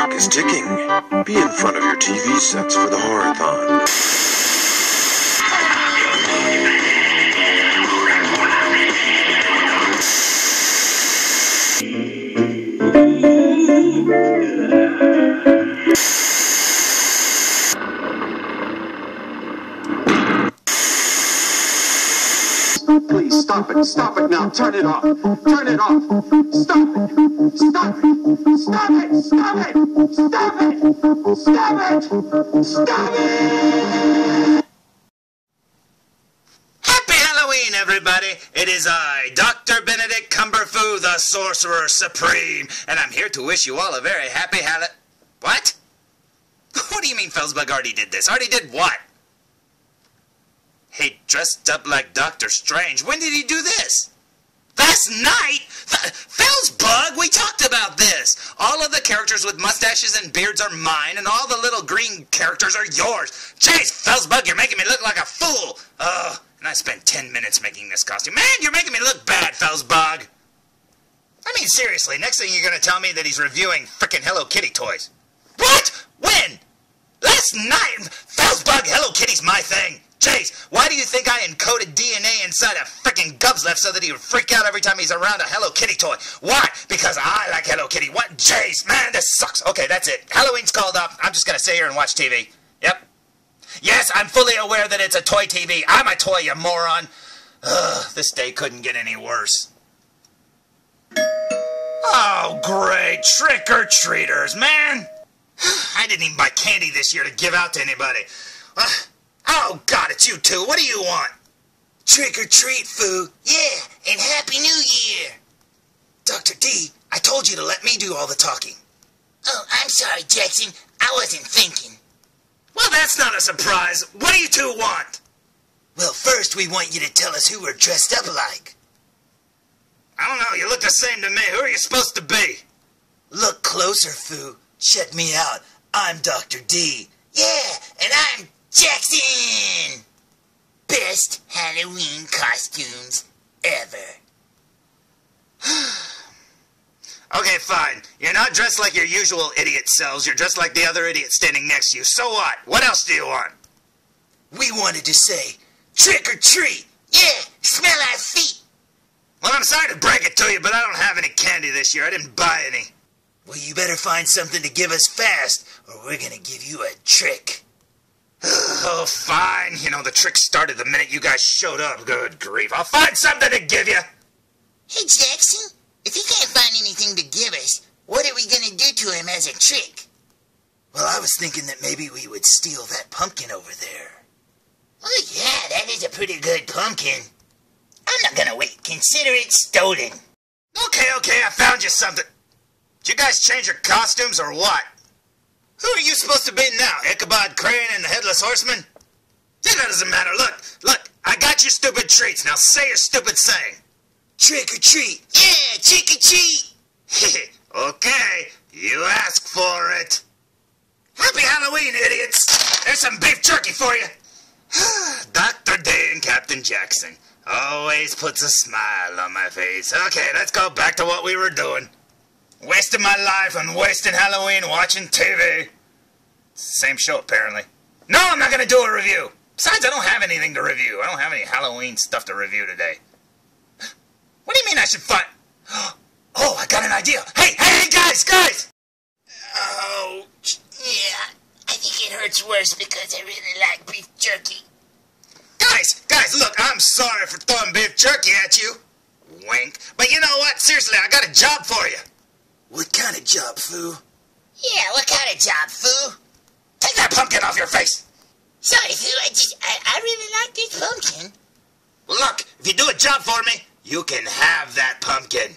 clock is ticking. Be in front of your TV sets for the horror-thon. Please stop it. Stop it now. Turn it off. Turn it off. Stop it. Stop it. Stop it. Stop it. Stop it. Stop it. Stop it. Happy Halloween, everybody. It is I, Dr. Benedict Cumberfoo, the Sorcerer Supreme, and I'm here to wish you all a very happy What? What do you mean felzbug already did this? Already did what? He dressed up like Doctor Strange. When did he do this? Last night? felzbug, we talked about this. All of the characters with mustaches and beards are mine, and all the little green characters are yours. Jeez, felzbug, you're making me look like a fool. And I spent 10 minutes making this costume. Man, you're making me look bad, felzbug. I mean, seriously, next thing you're going to tell me that he's reviewing frickin' Hello Kitty toys. What? When? Last night? felzbug, Hello Kitty's my thing. Jeez, why do you think I encoded DNA inside a frickin' Gubslef so that he would freak out every time he's around a Hello Kitty toy? Why? Because I like Hello Kitty. What? Jeez, man, this sucks. Okay, that's it. Halloween's called up. I'm just gonna sit here and watch TV. Yep. Yes, I'm fully aware that it's a toy TV. I'm a toy, you moron. Ugh, this day couldn't get any worse. Oh, great. Trick-or-treaters, man. I didn't even buy candy this year to give out to anybody. Oh, God, it's you two. What do you want? Trick or treat, Foo. Yeah, and Happy New Year. Dr. D, I told you to let me do all the talking. Oh, I'm sorry, Jackson. I wasn't thinking. Well, that's not a surprise. What do you two want? Well, first we want you to tell us who we're dressed up like. I don't know. You look the same to me. Who are you supposed to be? Look closer, Foo. Check me out. I'm Dr. D. Yeah, and I'm Jackson! Best Halloween costumes ever. Okay, fine. You're not dressed like your usual idiot selves. You're dressed like the other idiot standing next to you. So what? What else do you want? We wanted to say, trick or treat. Yeah, smell our feet. Well, I'm sorry to break it to you, but I don't have any candy this year. I didn't buy any. Well, you better find something to give us fast, or we're gonna give you a trick. Oh, fine. You know, the trick started the minute you guys showed up. Good grief. I'll find something to give you. Hey, Jackson, if you can't find anything to give us, what are we gonna do to him as a trick? Well, I was thinking that maybe we would steal that pumpkin over there. Oh, yeah, that is a pretty good pumpkin. I'm not gonna wait. Consider it stolen. Okay, I found you something. Did you guys change your costumes or what? Who are you supposed to be now? Ichabod Crane and the Headless Horseman? That doesn't matter. Look, I got your stupid treats. Now say your stupid saying. Trick or treat. Yeah, trick or treat. Okay, you asked for it. Happy Halloween, idiots. There's some beef jerky for you. Dr. Day and Captain Jackson. Always puts a smile on my face. Okay, let's go back to what we were doing. Wasting my life and wasting Halloween watching TV. Same show, apparently. No, I'm not going to do a review. Besides, I don't have anything to review. I don't have any Halloween stuff to review today. What do you mean I should find... Oh, I got an idea. Hey, guys! Ouch. Yeah, I think it hurts worse because I really like beef jerky. Guys, look, I'm sorry for throwing beef jerky at you. Wink. But you know what? Seriously, I got a job for you. What kind of job, Foo? Yeah, what kind of job, Foo? Take that pumpkin off your face. Sorry, Foo, I really like this pumpkin. Well, look, if you do a job for me, you can have that pumpkin.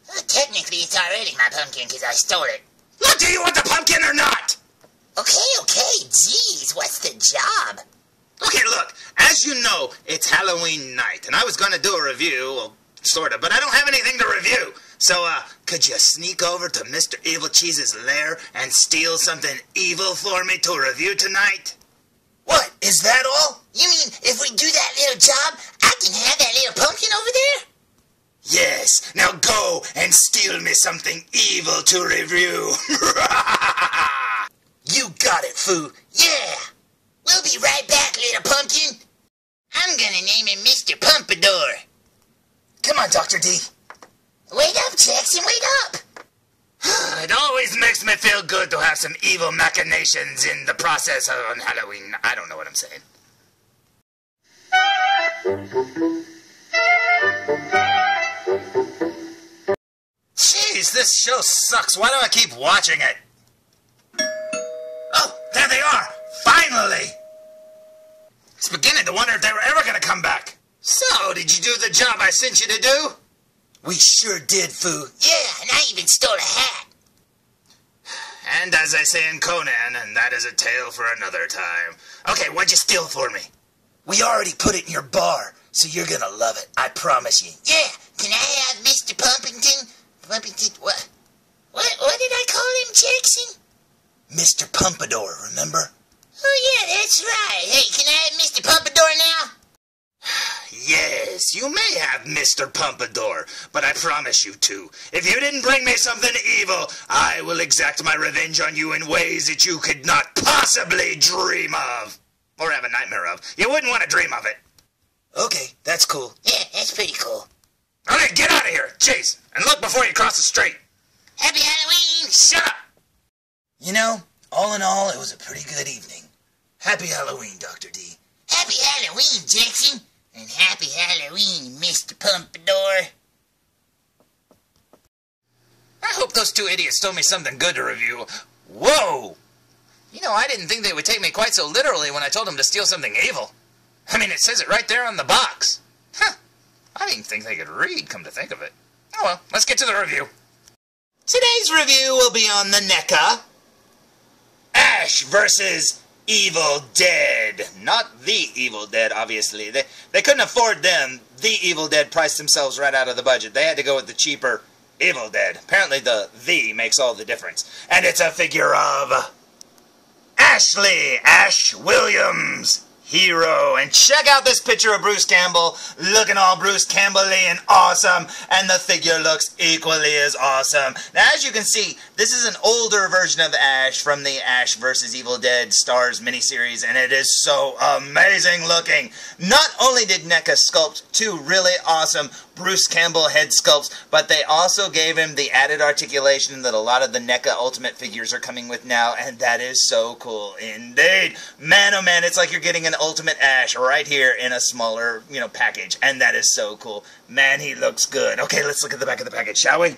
Well, technically, it's already my pumpkin because I stole it. Look, do you want the pumpkin or not? Okay, jeez, what's the job? Okay, look, as you know, it's Halloween night, and I was going to do a review, well, sort of, but I don't have anything to review. So, could you sneak over to Mr. Evilcheese's lair and steal something evil for me to review tonight? What, is that all? You mean if we do that little job, I can have that little pumpkin over there? Yes, now go and steal me something evil to review. You got it, Foo. Yeah! We'll be right back, little pumpkin. I'm gonna name him Mr. Pompadour. Come on, Dr. D. Wait up, Jackson, wait up! It always makes me feel good to have some evil machinations in the process on Halloween. I don't know what I'm saying. Jeez, this show sucks. Why do I keep watching it? Oh, there they are! Finally! I was beginning to wonder if they were ever going to come back. So, did you do the job I sent you to do? We sure did, Foo. Yeah, and I even stole a hat. And as I say in Conan, and that is a tale for another time. Okay, what'd you steal for me? We already put it in your bar, so you're gonna love it. I promise you. Yeah, can I have Mr. Pumpington? What? What did I call him, Jackson? Mr. Pompadour, remember? Oh, yeah, that's right. Hey, can I have Mr. Pompadour now? Yes, you may have Mr. Pompadour, but I promise you too, if you didn't bring me something evil, I will exact my revenge on you in ways that you could not possibly dream of. Or have a nightmare of. You wouldn't want to dream of it. Okay, that's cool. Yeah, that's pretty cool. Okay, get out of here, Chase, and look before you cross the street. Happy Halloween! Shut up! You know, all in all, it was a pretty good evening. Happy Halloween, Dr. D. Happy Halloween, Jackson! And happy Halloween, Mr. Pompadour. I hope those two idiots told me something good to review. Whoa! You know, I didn't think they would take me quite so literally when I told them to steal something evil. I mean, it says it right there on the box. Huh. I didn't think they could read, come to think of it. Oh well, let's get to the review. Today's review will be on the NECA Ash versus Evil Dead. Not the Evil Dead, obviously. They couldn't afford them. The Evil Dead priced themselves right out of the budget. They had to go with the cheaper Evil Dead. Apparently the makes all the difference. And it's a figure of Ashley Ash Williams, hero. And check out this picture of Bruce Campbell, looking all Bruce Campbell-y and awesome, and the figure looks equally as awesome. Now, as you can see, this is an older version of Ash from the Ash vs. Evil Dead Stars miniseries, and it is so amazing looking. Not only did NECA sculpt two really awesome Bruce Campbell head sculpts, but they also gave him the added articulation that a lot of the NECA Ultimate figures are coming with now, and that is so cool indeed. Man, oh man, it's like you're getting an Ultimate Ash right here in a smaller, package, and that is so cool. Man, he looks good. Okay, let's look at the back of the package, shall we?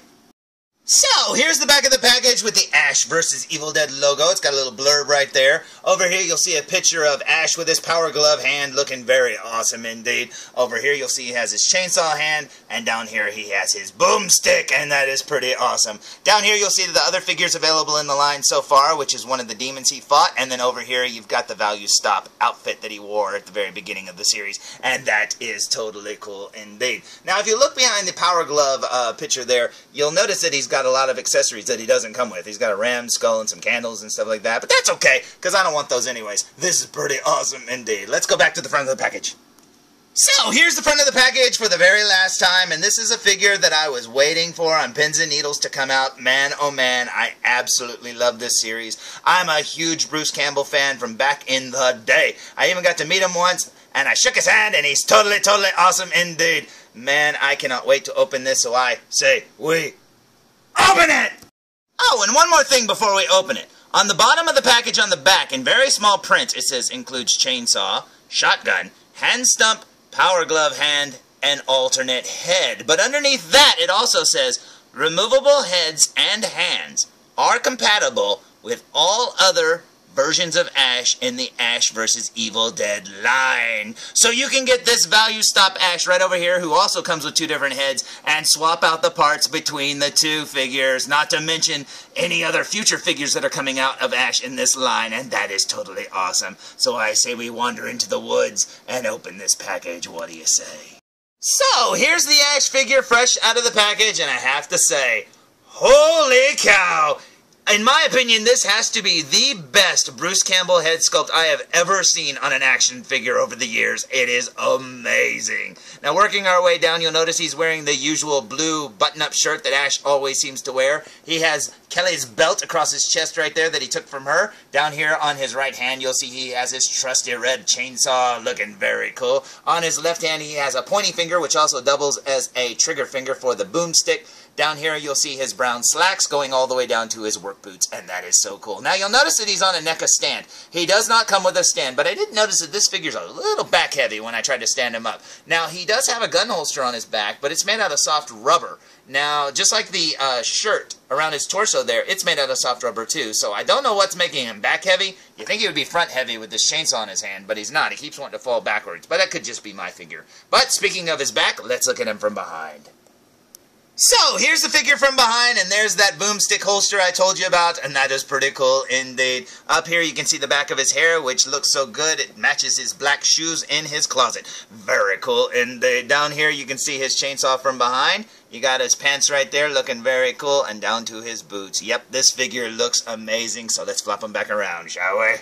So, here's the back of the package with the Ash vs. Evil Dead logo. It's got a little blurb right there. Over here, you'll see a picture of Ash with his power glove hand, looking very awesome indeed. Over here, you'll see he has his chainsaw hand, and down here, he has his boomstick, and that is pretty awesome. Down here, you'll see the other figures available in the line so far, which is one of the demons he fought, and then over here, you've got the Value Stop outfit that he wore at the very beginning of the series, and that is totally cool indeed. Now, if you look behind the power glove picture there, you'll notice that he's got a lot of accessories that he doesn't come with. He's got a ram skull and some candles and stuff like that, but that's okay, because I don't want those anyways. This is pretty awesome indeed. Let's go back to the front of the package. So, here's the front of the package for the very last time, and this is a figure that I was waiting for on pins and needles to come out. Man, oh man, I absolutely love this series. I'm a huge Bruce Campbell fan from back in the day. I even got to meet him once, and I shook his hand, and he's totally, totally awesome indeed. Man, I cannot wait to open this, so I say we open it! Oh, and one more thing before we open it. On the bottom of the package on the back, in very small print, it says includes chainsaw, shotgun, hand stump, power glove hand, and alternate head. But underneath that, it also says removable heads and hands are compatible with all other versions of Ash in the Ash vs. Evil Dead line. So you can get this Value Stop Ash right over here, who also comes with two different heads, and swap out the parts between the two figures, not to mention any other future figures that are coming out of Ash in this line, and that is totally awesome. So I say we wander into the woods and open this package. What do you say? So, here's the Ash figure fresh out of the package, and I have to say, holy cow! In my opinion, this has to be the best Bruce Campbell head sculpt I have ever seen on an action figure over the years. It is amazing. Now, working our way down, you'll notice he's wearing the usual blue button-up shirt that Ash always seems to wear. He has Kelly's belt across his chest right there that he took from her. Down here on his right hand, you'll see he has his trusty red chainsaw, looking very cool. On his left hand, he has a pointy finger, which also doubles as a trigger finger for the boomstick. Down here, you'll see his brown slacks going all the way down to his work boots, and that is so cool. Now, you'll notice that he's on a NECA stand. He does not come with a stand, but I did notice that this figure's a little back-heavy when I tried to stand him up. Now, he does have a gun holster on his back, but it's made out of soft rubber. Now, just like the shirt around his torso there, it's made out of soft rubber too, so I don't know what's making him back-heavy. You think he would be front-heavy with this chainsaw in his hand, but he's not. He keeps wanting to fall backwards, but that could just be my figure. But speaking of his back, let's look at him from behind. So, here's the figure from behind, and there's that boomstick holster I told you about, and that is pretty cool indeed. Up here you can see the back of his hair, which looks so good, it matches his black shoes in his closet. Very cool indeed. Down here you can see his chainsaw from behind. You got his pants right there, looking very cool, and down to his boots. Yep, this figure looks amazing, so let's flop him back around, shall we?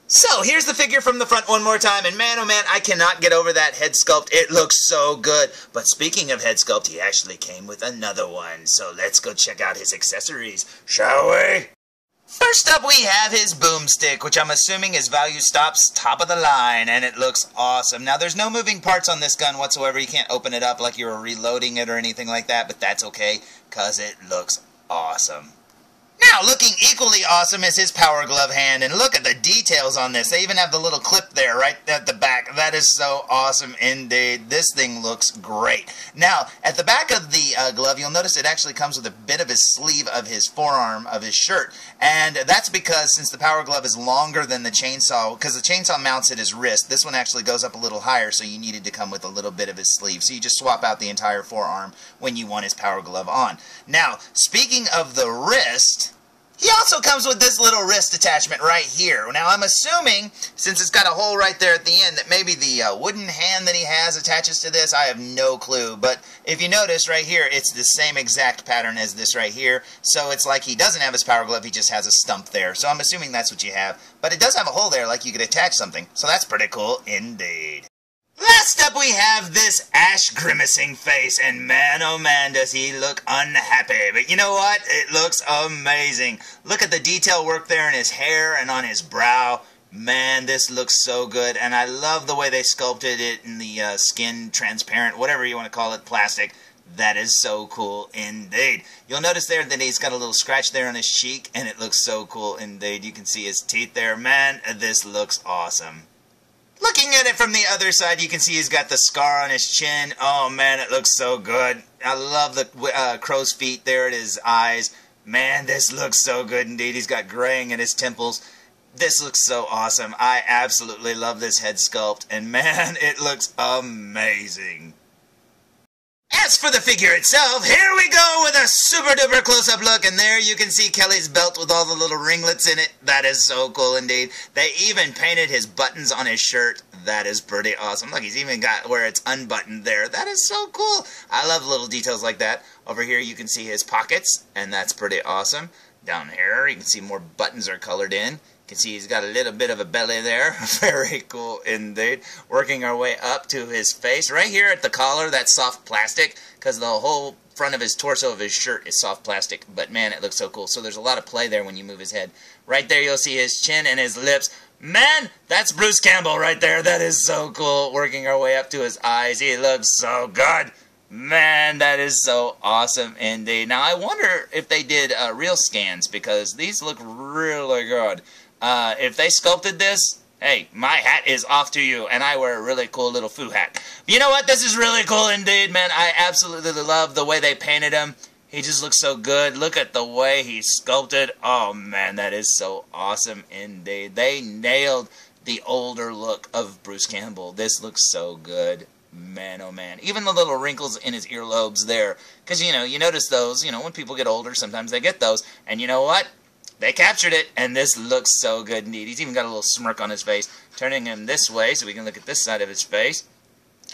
So, here's the figure from the front one more time, and man, oh man, I cannot get over that head sculpt. It looks so good. But speaking of head sculpt, he actually came with another one. So let's go check out his accessories, shall we? First up, we have his boomstick, which I'm assuming his value stops top of the line, and it looks awesome. Now, there's no moving parts on this gun whatsoever. You can't open it up like you were reloading it or anything like that, but that's okay, because it looks awesome. Now, looking equally awesome is his power glove hand, and look at the details on this. They even have the little clip there right at the back. That is so awesome indeed. This thing looks great. Now, at the back of the glove, you'll notice it actually comes with a bit of his sleeve of his forearm of his shirt, and that's because since the power glove is longer than the chainsaw, because the chainsaw mounts at his wrist, this one actually goes up a little higher, so you needed to come with a little bit of his sleeve. So you just swap out the entire forearm when you want his power glove on. Now, speaking of the wrist, he also comes with this little wrist attachment right here. Now, I'm assuming, since it's got a hole right there at the end, that maybe the wooden hand that he has attaches to this. I have no clue. But if you notice right here, it's the same exact pattern as this right here. So it's like he doesn't have his power glove, he just has a stump there. So I'm assuming that's what you have. But it does have a hole there like you could attach something. So that's pretty cool indeed. Last up, we have this Ash grimacing face, and man, oh man, does he look unhappy. But you know what? It looks amazing. Look at the detail work there in his hair and on his brow. Man, this looks so good, and I love the way they sculpted it in the skin, transparent, whatever you want to call it, plastic. That is so cool indeed. You'll notice there that he's got a little scratch there on his cheek, and it looks so cool indeed. You can see his teeth there. Man, this looks awesome. Looking at it from the other side, you can see he's got the scar on his chin. Oh, man, it looks so good. I love the crow's feet there at his eyes. Man, this looks so good indeed. He's got graying at his temples. This looks so awesome. I absolutely love this head sculpt. And, man, it looks amazing. As for the figure itself, here we go with a super duper close-up look, and there you can see Kelly's belt with all the little ringlets in it. That is so cool indeed. They even painted his buttons on his shirt. That is pretty awesome. Look, he's even got where it's unbuttoned there. That is so cool. I love little details like that. Over here you can see his pockets, and that's pretty awesome. Down here you can see more buttons are colored in. You can see he's got a little bit of a belly there. Very cool indeed. Working our way up to his face. Right here at the collar, that's soft plastic, because the whole front of his torso of his shirt is soft plastic. But man, it looks so cool. So there's a lot of play there when you move his head. Right there you'll see his chin and his lips. Man, that's Bruce Campbell right there. That is so cool. Working our way up to his eyes. He looks so good. Man, that is so awesome indeed. Now, I wonder if they did real scans, because these look really good. If they sculpted this, hey, my hat is off to you, and I wear a really cool little foo hat. You know what? This is really cool indeed, man. I absolutely love the way they painted him. He just looks so good. Look at the way he's sculpted. Oh, man, that is so awesome indeed. They nailed the older look of Bruce Campbell. This looks so good. Man, oh man. Even the little wrinkles in his earlobes there. Because, you notice those, when people get older, sometimes they get those. And you know what? They captured it, and this looks so good indeed. He's even got a little smirk on his face. Turning him this way so we can look at this side of his face.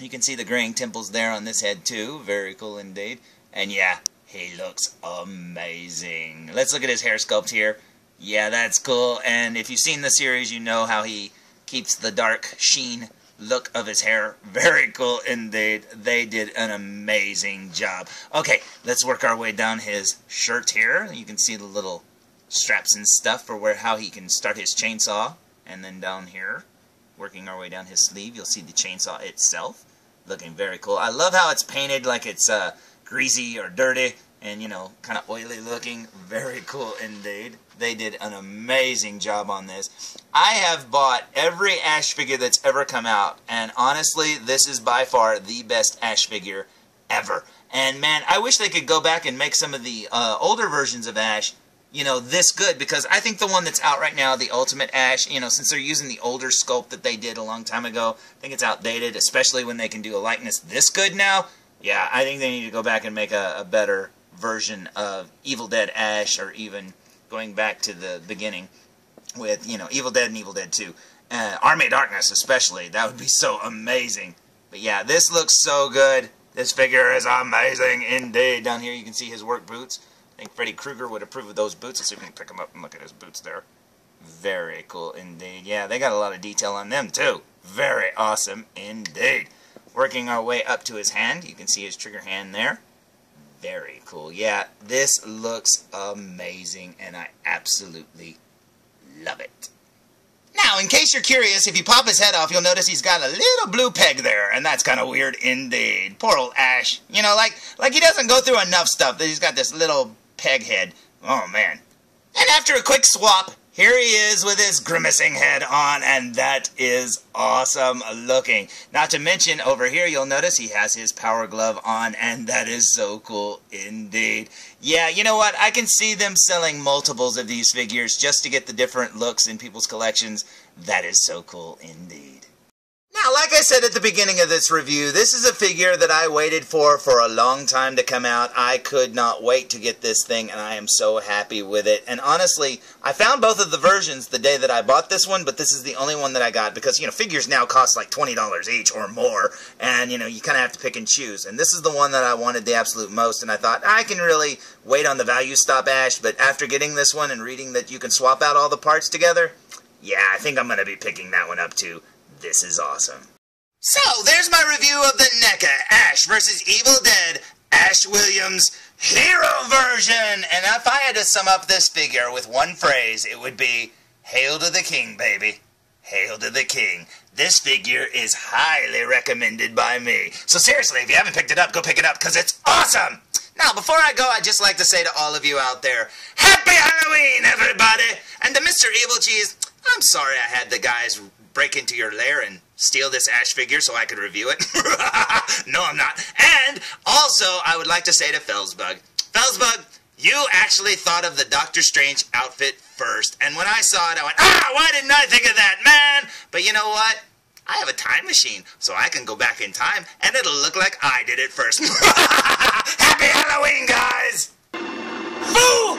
You can see the graying temples there on this head, too. Very cool indeed. And yeah, He looks amazing. Let's look at his hair sculpt here. Yeah, that's cool. And if you've seen the series, you know how he keeps the dark sheen look of his hair. Very cool indeed. They did an amazing job. Okay, let's work our way down his shirt here. You can see the little straps and stuff for how he can start his chainsaw. And then down here, working our way down his sleeve, you'll see the chainsaw itself. Looking very cool. I love how it's painted like it's greasy or dirty and, you know, kind of oily looking. Very cool indeed. They did an amazing job on this. I have bought every Ash figure that's ever come out, and honestly, this is by far the best Ash figure ever. And man, I wish they could go back and make some of the older versions of Ash, you know, this good, because I think the one that's out right now, the Ultimate Ash, you know, since they're using the older sculpt that they did a long time ago, I think it's outdated, especially when they can do a likeness this good now. Yeah, I think they need to go back and make a better version of Evil Dead Ash, or even going back to the beginning with, you know, Evil Dead and Evil Dead 2. Army of Darkness especially. That would be so amazing. But yeah, this looks so good. This figure is amazing indeed. Down here you can see his work boots. I think Freddy Krueger would approve of those boots. Let's see if we can pick them up and look at his boots there. Very cool indeed. Yeah, they got a lot of detail on them too. Very awesome indeed. Working our way up to his hand. You can see his trigger hand there. Very cool. Yeah, this looks amazing, and I absolutely love it. Now, in case you're curious, if you pop his head off, you'll notice he's got a little blue peg there, and that's kind of weird indeed. Poor old Ash. You know, like he doesn't go through enough stuff that he's got this little peg head. Oh, man. And after a quick swap, here he is with his grimacing head on, and that is awesome looking. Not to mention, over here you'll notice he has his power glove on, and that is so cool indeed. Yeah, you know what? I can see them selling multiples of these figures just to get the different looks in people's collections. That is so cool indeed. Now, like I said at the beginning of this review, this is a figure that I waited for a long time to come out. I could not wait to get this thing, and I am so happy with it. And honestly, I found both of the versions the day that I bought this one, but this is the only one that I got because, you know, figures now cost like $20 each or more, and, you know, you kind of have to pick and choose. And this is the one that I wanted the absolute most, and I thought, I can really wait on the value stop Ash, but after getting this one and reading that you can swap out all the parts together, yeah, I think I'm going to be picking that one up too. This is awesome. So, there's my review of the NECA Ash vs. Evil Dead Ash Williams Hero version. And if I had to sum up this figure with one phrase, it would be, Hail to the King, baby. Hail to the King. This figure is highly recommended by me. So seriously, if you haven't picked it up, go pick it up because it's awesome. Now, before I go, I'd just like to say to all of you out there, Happy Halloween, everybody! And to Mr. Evilcheese, I'm sorry I had the guys break into your lair and steal this Ash figure so I could review it. No, I'm not. And also, I would like to say to felzbug, felzbug, you actually thought of the Doctor Strange outfit first. And when I saw it, I went, why didn't I think of that, man? But you know what? I have a time machine, so I can go back in time, and it'll look like I did it first. Happy Halloween, guys! Fool!